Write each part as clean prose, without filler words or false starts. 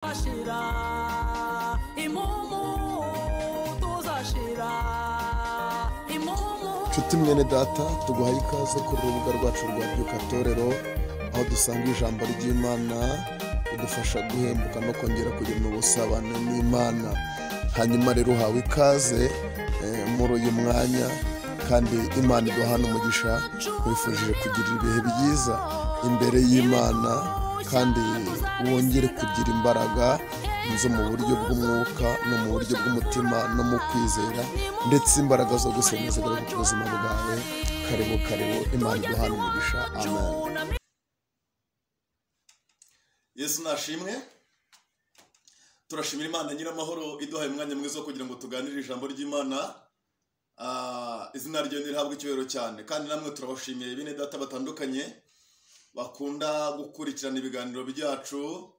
ashira imumu tuzashira imumu. Nshuti mwene data, tuguhaye ikaze kuri urubuga rwacu rwa Byuka Torero, aho dusanga ijambo ry'Imana ridufasha guhembuka no kongera kugira ubusabane n'Imana. Hanyuma rero uhawe ikaze muri uyu mwanya, kandi Imana iduhana umugisha. Twifurije kugira ibihe byiza imbere y'Imana, kandi wongere kugira imbaraga zo mu buryo bw'umwuka no mu buryo bw'umutima no mu kwizera, ndetse imbaraga zo gusemeza ku buzima bwawe. Karibu Imana iduhana umugisha. Amen. Yesu nashimwe. Turashimira Imana Nyiramahoro iduhaye umwanya mwiza wo kugira ngo tuganire ijambo ry'Imana. Izina ryo nirihabwe icyubahiro cyane, kandi namwe turabashimiye bene data batandukanye bakunda gukurikirana ibiganiro byacu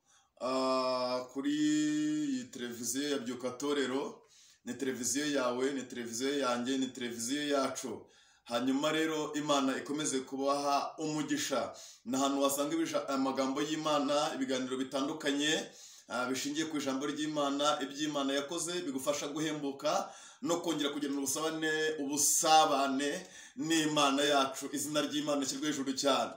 kuri iyi televiziyo ya Byuka Torero. Ni televiziyo yawe, ni televiziyo yanjye, ni televiziyo yacu. Hanyuma rero Imana ikomeze kubaha umugisha. N'ahantu wasanga amagambo y'Imana, ibiganiro bitandukanye bishingiye ku ijambo ry'Imana, iby'Imana yakoze bigufasha guhembuka no kongera kugira ubusabane n'Imana yacu. Izina ry'Imana rishyirwe hejuru cyane.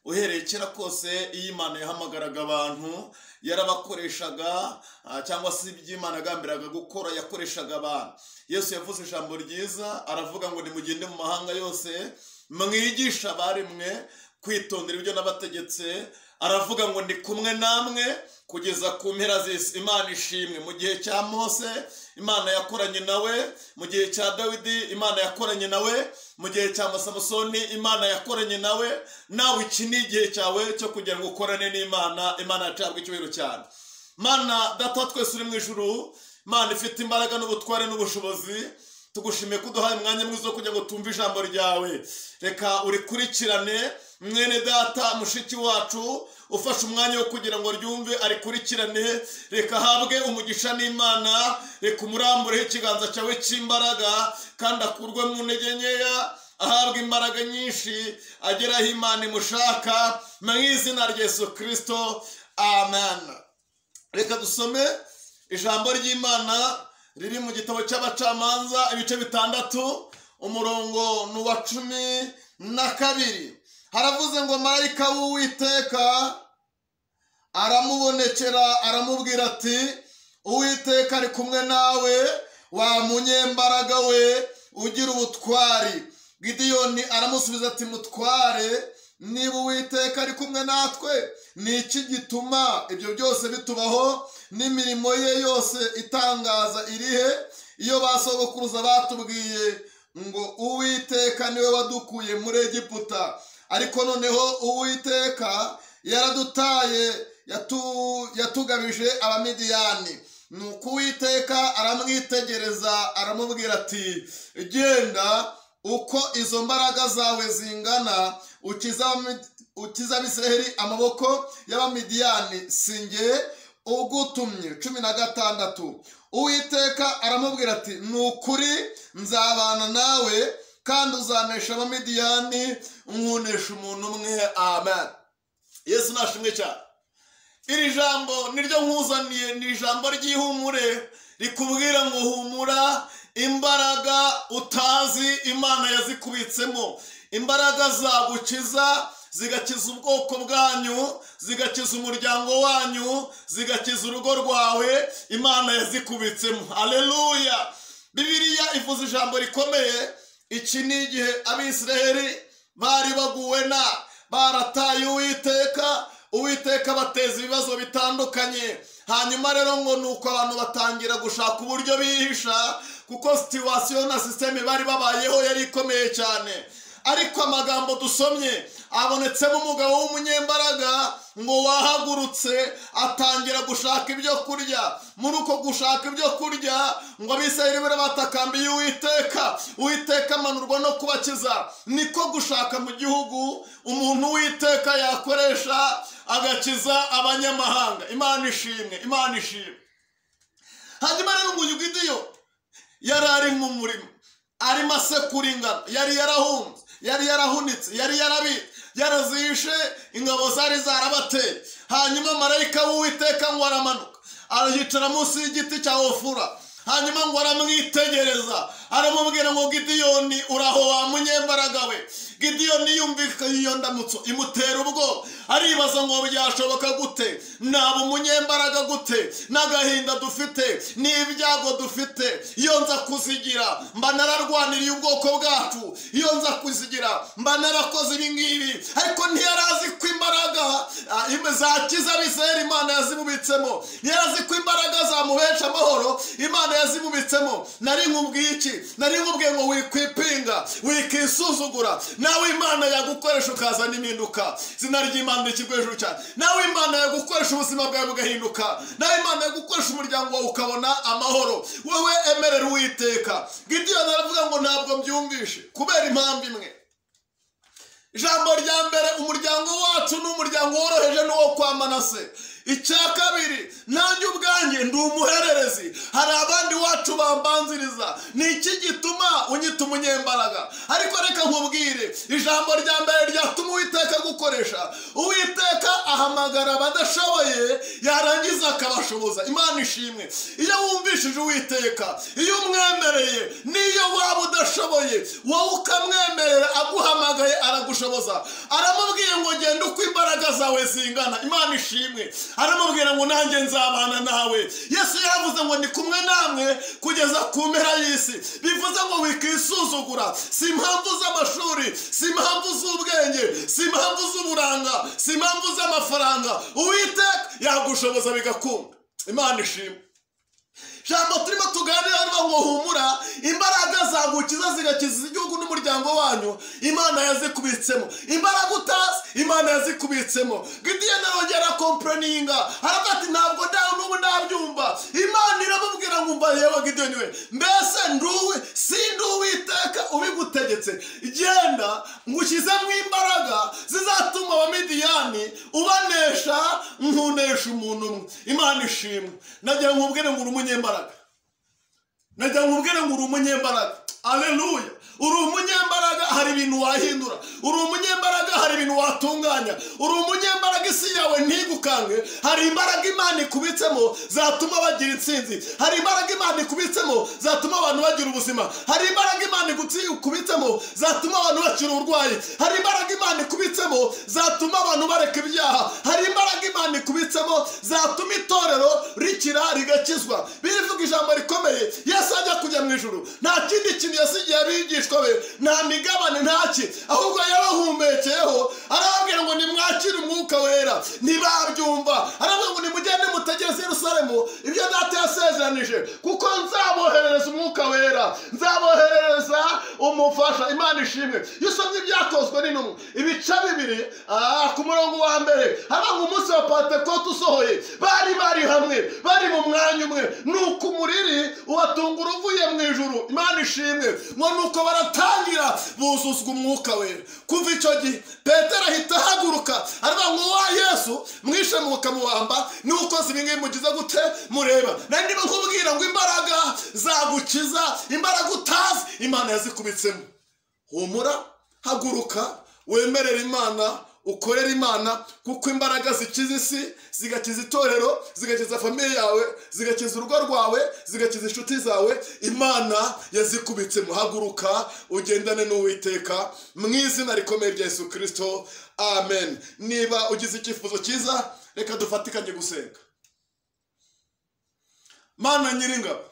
Uhereye kera kose iyo Imana yahamagaraga abantu yarabakoreshaga, cyangwa se iby'Imana yagambiraga gukora yakoreshaga abantu. Yesu yavuze ijambo ryiza, aravuga ngo nimugende mu mahanga yose mwigisha abaremwe kwitondera ibyo nabategetse. Aravuga ngo ndi kumwe namwe kugeza ku mpera z'isi. Imana ishimwe. Mu gihe cya Mose Imana yakoranye nawe, mu gihe cya Dawidi Imana yakoranye nawe, mu gihe cya Samusoni Imana yakoranye nawe. Nawe iki ni igihe cyawe cyo kugira ngo ukorane n'Imana. Imana yatabwe icyubahiro cyane. Mana data twese uri mu ijuru, Mana ifite imbaraga n'ubutware n'ubushobozi, tugushimiye ko uduhaye umwanya mwiza wo kugira ngo tumve ijambo ryawe. Reka urikurikirane mwene data mushiki wacu, ufashe umwanya wo kugira ngo ryumve arikurikirane. Reka habwe umugisha n'Imana. Reka umurambureho ikiganza cyawe cy'imbaraga, kandi akurwe mu ntege nkeya ahabwe imbaraga nyinshi, ageraho Imana imushaka, mu izina rya Yesu Kristo. Amen. Reka dusome ijambo ry'Imana riri mu gitabo cy'Abacamanza ibice 6, umurongo ni uwa 12. Haravuze ngo marayika w'Uwiteka aramubonekera aramubwira ati, Uwiteka ari kumwe nawe, wa munyembaraga we ugira ubutwari. Gideyoni aramusubiza ati, mutware, niba Uwiteka ari kumwe natwe, ni iki gituma ibyo byose bitubaho? N'imirimo ye yose itangaza irihe? Iyo basogokuruza batubwiye ngo Uwiteka niwe wadukuye muri Egiputa, ariko noneho Uwiteka yaradutaye, yatugabije Abamidiyani. Nuko Uwiteka aramwitegereza aramubwira ati, genda uko izo mbaraga zawe zingana, ukiza Abisiraheli amaboko y'Abamidiyani, sinjye ugutumye. 16. Uwiteka aramubwira ati, nukuri nzabana nawe, kandi uzanesha Abamidiyani nkunesha umuntu umwe. Amen. Yesu nashimwe cyane. Iri jambo niryo nkuzaniye, ni ijambo ry'ihumure rikubwira ngo humura. Imbaraga utazi Imana yazikubitsemo, imbaraga zagukiza, zigakiza ubwoko bwanyu, zigakiza umuryango wanyu, zigakiza urugo rwawe. Imana yazikubitsemo. Haleluya. Bibiliya ivuze ijambo rikomeye. Iki ni igihe Abisiraheli bari baguwe barataye Uwiteka. Uwiteka bateza ibibazo bitandukanye. Hanyuma rero ngo nuko abantu batangira gushaka uburyo bihisha, kuko situation na system bari babayeho yari ikomeye cyane. Ariko amagambo dusomye abonetsemo umugabo w'umunyembaraga ngo wahagurutse atangira gushaka ibyo kurya. Muri uko gushaka ibyo kurya ngo Abisirayeli bari batakambiye Uwiteka. Uwiteka amanurwa no kubakiza. Niko gushaka mu gihugu umuntu Uwiteka yakoresha agakiza abanyamahanga. Imana ishimwe, Imana ishimwe. Hanyuma rero ngo Gideyoni yari ari mu murimo, arimo asekura ingano, yari yarahunze, yari yarahunitse, yari yarazishe, ingabo zari zarabateye. Hanyuma marayika w'Uwiteka ngo aramanuka arayicara munsi y'igiti cya ofura. Hanyuma ngo aramwitegereza, aramubwira ngo Gideyoni uraho wa munyembaraga we. Gideyoni yumvika iyo ndamutso imutera ubwo, aribaza ngo byashoboka gute, naba umunyembaraga gute, n'agahinda dufite n'ibyago dufite, iyo nza kuzigira mba nararwaniriye ubwoko bwacu, iyo nza kuzigira mba narakoze ibi ngibi. Ariko ntiyarazi ko imbaraga zakiza Abisirayeli Imana yazimubitsemo, ntiyarazi ko imbaraga zamuhesha amahoro Imana yazimubitsemo. Nari nkubwiye iki? Nari nkubwiye ngo wikwipinga, wikisuzugura, nawe Imana yagukoresha ukazana impinduka. Izina ry'Imana rikirwe hejuru cyane. Nawe Imana yagukoresha ubuzima bwawe bugahinduka, nawe Imana yagukoresha umuryango wawe ukabona amahoro. Wowe emerera Uwiteka. Gideyoni aravuga ngo ntabwo mbyumvishe kubera impamvu imwe. Ijambo rya mbere, umuryango wacu ni umuryango woroheje n'uwo kwa Manase. Icya kabiri, nanjye ubwanjye ndi umuhererezi, hari abandi wacu bambanziriza. Ni iki gituma unyita umunyembaraga? Ariko reka nkubwire, ijambo rya mbere ryatuma Uwiteka gukoresha. Uwiteka ahamagara abadashoboye, yarangiza akabashoboza. Imana ishimwe. Iyo wumvishije Uwiteka, iyo umwemereye, niyo waba udashoboye, wowe ukamwemerera, aguhamagaye aragushoboza. Aramubwiye ngo genda uko imbaraga zawe zingana. Imana ishimwe. Aramubwira ngo nanjye nzabana nawe. Yesu yaravuze ngo ndi kumwe namwe kugeza ku mpera y'isi. Bivuze ngo wikisuzugura. Si impamvu z'amashuri, si impamvu z'ubwenge, si impamvu z'uburanga, si impamvu z'amafaranga. Uwiteka yagushoboza bigakunda. Imana ishimwe. Jambo turimo tuganira hano ngo humura, imbaraga zagukiza zigakiza igihugu n'umuryango wanyu Imana yazikubitsemo. Imbaraga utazi Imana yazikubitsemo. Gideyoni arongera komplaninga, aravuga ati ntabwo n'ubu nabyumva. Imana iramubwira ngo umva yewe Gideyoni we, mbese sindi Uwiteka ubigutegetse? Genda ngushyizemo imbaraga zizatuma Abamidiyani ubanesha nkunesha umuntu umwe. Imana ishimwe. Nagira nkubwire ngo uri umunyembaraga. Nagira nkubwire ngo uri umunyembaraga. Aleluya. Uri umunyembaraga, hari ibintu wahindura. Uri umunyembaraga, hari ibintu watunganya. Uri umunyembaraga, isi yawe ntigukange. Hari imbaraga Imana ikubitsemo zatuma bagira intsinzi. Hari imbaraga Imana ikubitsemo zatuma abantu bagira ubuzima. Hari imbaraga Imana ikubitsemo zatuma abantu bakira uburwayi. Hari imbaraga Imana ikubitsemo zatuma abantu bareka ibyaha. Hari imbaraga Imana ikubitsemo zatuma itorero rikira rigakizwa. Birivuga ijambo rikomeye. Yesu ajya kujya mu ijuru, nta kindi kintu yasigiye abigishwa be, nta migabane, ntaki, ahubwo yabahumbekeyeho. Arababwira ngo nimwakire umwuka wera. Ntibabyumva. Arababwira ngo nimugende mutegereze Yerusalemu ibyo Data yasezeranije, kuko nzaboherereza umwuka wera, nzaboherereza umufasha. Imana ishimwe. Iyo usomye ibyakozwe n'intumwa ibice 2 ku murongo wa mbere, haba ngo umunsi wa Pentekote usohoye, bari hamwe, bari mu mwanya umwe, nuko umuriri ubatungura uvuye mu ijuru. Imana ishimwe. Ngo nuko baratangira buzuzwa umwuka wera. Kuva icyo gihe Petero ahita ahaguruka, aravuga ngo wa Yesu mwishe mukamubamba, nuko zibingiye mugize gute mureba. Nandi bakubwira ngo imbaraga zagukiza, imbaraga utazi Imana yazikubitsemo. Humura, haguruka, wemerera Imana, ukorera Imana, kuko imbaraga zikiza isi, zigakiza itorero, zigakiza famiye yawe, zigakiza urugo rwawe, zigakiza inshuti zawe. Imana yazikubitsemo. Haguruka ugendane n'Uwiteka mu izina rikomeye rya Yesu Kristo. Amen. Niba ugize icyifuzo cyiza, reka dufatikanye gusenga. Mana nyiringabo,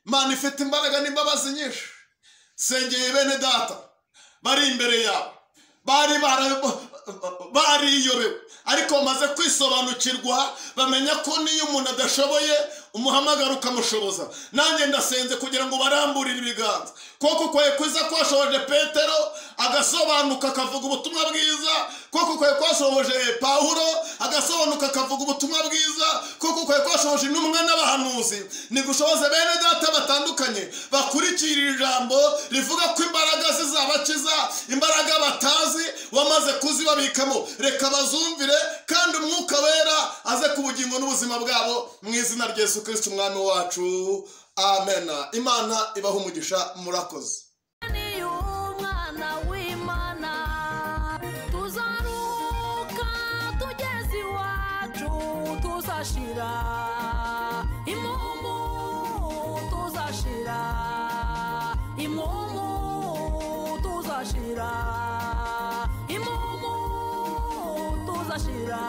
Mana ifite imbaraga n'imbabazi nyinshi, sengeye bene data bari imbere yawe, bariyobewe ariko bamaze kwisobanukirwa, bamenya ko niyo umuntu adashoboye umuhamagara ukamushoboza. Nanjye ndasenze kugira ngo baramburire ibiganza, kuko kwaye kwiza kwashoboje Petero agasobanuka akavuga ubutumwa bwiza, kuko kwaye kwashoboje Pawulo agasobanuka akavuga ubutumwa bwiza, kuko kwaye kwashoboje intumwa n'abahanuzi. Nigushoboze bene data batandukanye bakurikira ijambo rivuga ko imbaraga zizabakiza, imbaraga batazi wamaze kuzibabikamo. Reka bazumvire, kandi umwuka wera aze ku bugingo n'ubuzima bwabo mu izina rya Yesu Kristo umwami wacu. Amen. Imana ibaha umugisha. Murakoze. Tuzaruka tugeze iwacu tuzashira. tuzashira imumu tuzashira